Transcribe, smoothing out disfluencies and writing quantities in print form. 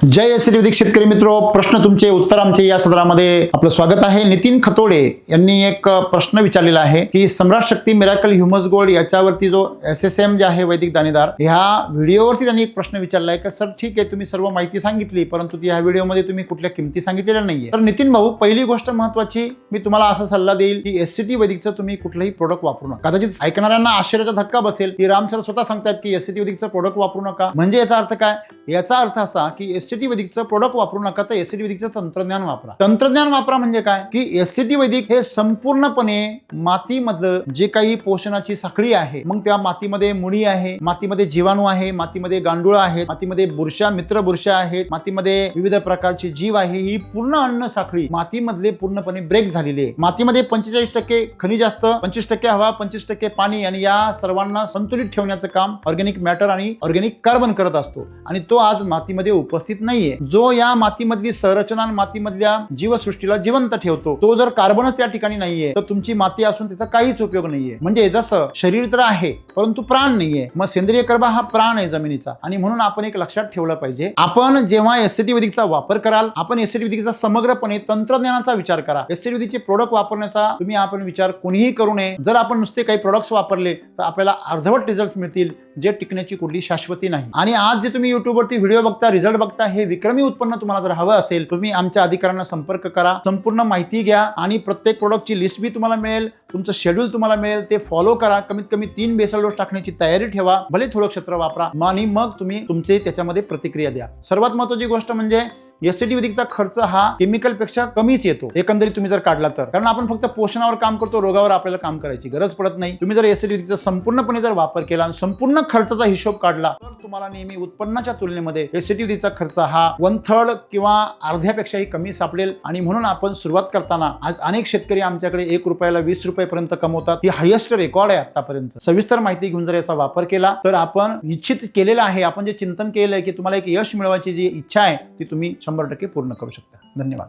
जय ST शेतकरी मित्रो, प्रश्न तुमचे उत्तर आमचे या सदरामध्ये आपलं स्वागत आहे। नितीन खतोडे यांनी एक प्रश्न विचारलेला आहे की सम्राट शक्ती मिराकल ह्यूमस गोल्ड याच्यावरती जो SSM जे आहे वैदिक दाणेदार, ह्या व्हिडिओवरती त्यांनी एक प्रश्न विचारला आहे की सर ठीक आहे, तुम्ही सर्व माहिती सांगितली परंतु ह्या व्हिडिओमध्ये तुम्ही कुठल्या किमती सांगितलेल्या नाहीये। तर नितीन भाऊ, पहिली गोष्ट महत्त्वाची, मी तुम्हाला असा सल्ला देईल की SCT वैदिकचं तुम्ही कुठलंही प्रोडक्ट वापरू नका। कदाचित ऐकणाऱ्यांना आश्चर्याचा धक्का बसेल की राम सर स्वतः सांगतात की SCT वैदिकचं प्रोडक्ट वापरू नका, म्हणजे याचा अर्थ काय? याचा अर्थ असा की SCT वैदिकचं प्रोडक्ट वापरू नका, तर SCT वैदिकचं तंत्रज्ञान वापरा। तंत्रज्ञान वापरा म्हणजे काय की SCT वैदिक हे संपूर्णपणे मातीमधलं जे काही पोषणाची साखळी आहे, मग त्या मातीमध्ये मुळी आहे, मातीमध्ये जीवाणू आहे, मातीमध्ये गांडूळ आहेत, मातीमध्ये बुरशा, मित्र बुरशा आहेत, मातीमध्ये विविध प्रकारचे जीव आहे, ही पूर्ण अन्न साखळी मातीमधले पूर्णपणे ब्रेक झालेली आहे। मातीमध्ये 45% खनिज असतं, 25% हवा, 25% पाणी, आणि या सर्वांना संतुलित ठेवण्याचं काम ऑर्गॅनिक मॅटर आणि ऑर्गॅनिक कार्बन करत असतो, आणि तो आज मातीमध्ये उपस्थित नाहीये। जो या मातीमधली संरचना, मातीमधल्या जीवसृष्टीला जिवंत ठेवतो, तो जर कार्बनच त्या ठिकाणी नाहीये तर तुमची माती असून त्याचा काहीच उपयोग नाहीये। म्हणजे जसं शरीर तर आहे परंतु प्राण नाहीये, मग सेंद्रिय कर्बा हा प्राण आहे जमिनीचा। आणि म्हणून आपण एक लक्षात ठेवलं पाहिजे, आपण जेव्हा SCT वैदिकचा वापर कराल, आपण SCT वैदिकचा समग्रपणे तंत्रज्ञानाचा विचार करा। SCT वैदिकचे प्रोडक्ट वापरण्याचा आपण विचार कोणीही करू नये। जर आपण नुसते काही प्रोडक्ट्स वापरले तर आपल्याला अर्धवट रिझल्ट मिळतील, जे टिकण्याची कुठली शाश्वती नाही। आणि आज जे तुम्ही युट्यूबवरती व्हिडिओ बघता, रिझल्ट बघता, हे विक्रमी उत्पन्न तुम्हाला जर हवं असेल, तुम्ही आमच्या अधिकाऱ्यांना संपर्क करा, संपूर्ण माहिती घ्या, आणि प्रत्येक प्रोडक्टची लिस्ट बी तुम्हाला मिळेल, तुमचं शेड्यूल तुम्हाला मिळेल, ते फॉलो करा। कमीत कमी 3 बेसल डोस टाकण्याची तयारी ठेवा, भले थोडं क्षेत्र वापरा, आणि मग तुम्ही तुमचे त्याच्यामध्ये प्रतिक्रिया द्या। सर्वात महत्त्वाची गोष्ट म्हणजे SCT वैदिकचा खर्च हा केमिकल पेक्षा कमीच येतो एकंदरीत तुम्ही जर काढला तर, कारण आपण फक्त पोषणावर काम करतो, रोगावर आपल्याला काम करायची गरज पडत नाही। तुम्ही जर SCT वैदिकचा संपूर्णपणे जर वापर केला आणि संपूर्ण खर्चाचा हिशोब काढला तर तुम्हाला नेहमी उत्पन्नाच्या तुलनेमध्ये SCT वैदिकचा खर्च हा 1/3 किंवा अर्ध्यापेक्षाही कमी सापडेल। आणि म्हणून आपण सुरुवात करताना, आज अनेक शेतकरी आमच्याकडे 1 रुपयाला 20 रुपये पर्यंत कमवतात, ही हायेस्ट रेकॉर्ड आहे आतापर्यंत। सविस्तर माहिती घेऊन जर याचा वापर केला तर आपण इच्छित केलेला आहे, आपण जे चिंतन केलेलं आहे की तुम्हाला एक यश मिळवायची जी इच्छा आहे ती तुम्ही 100% पूर्ण करू शकता। धन्यवाद।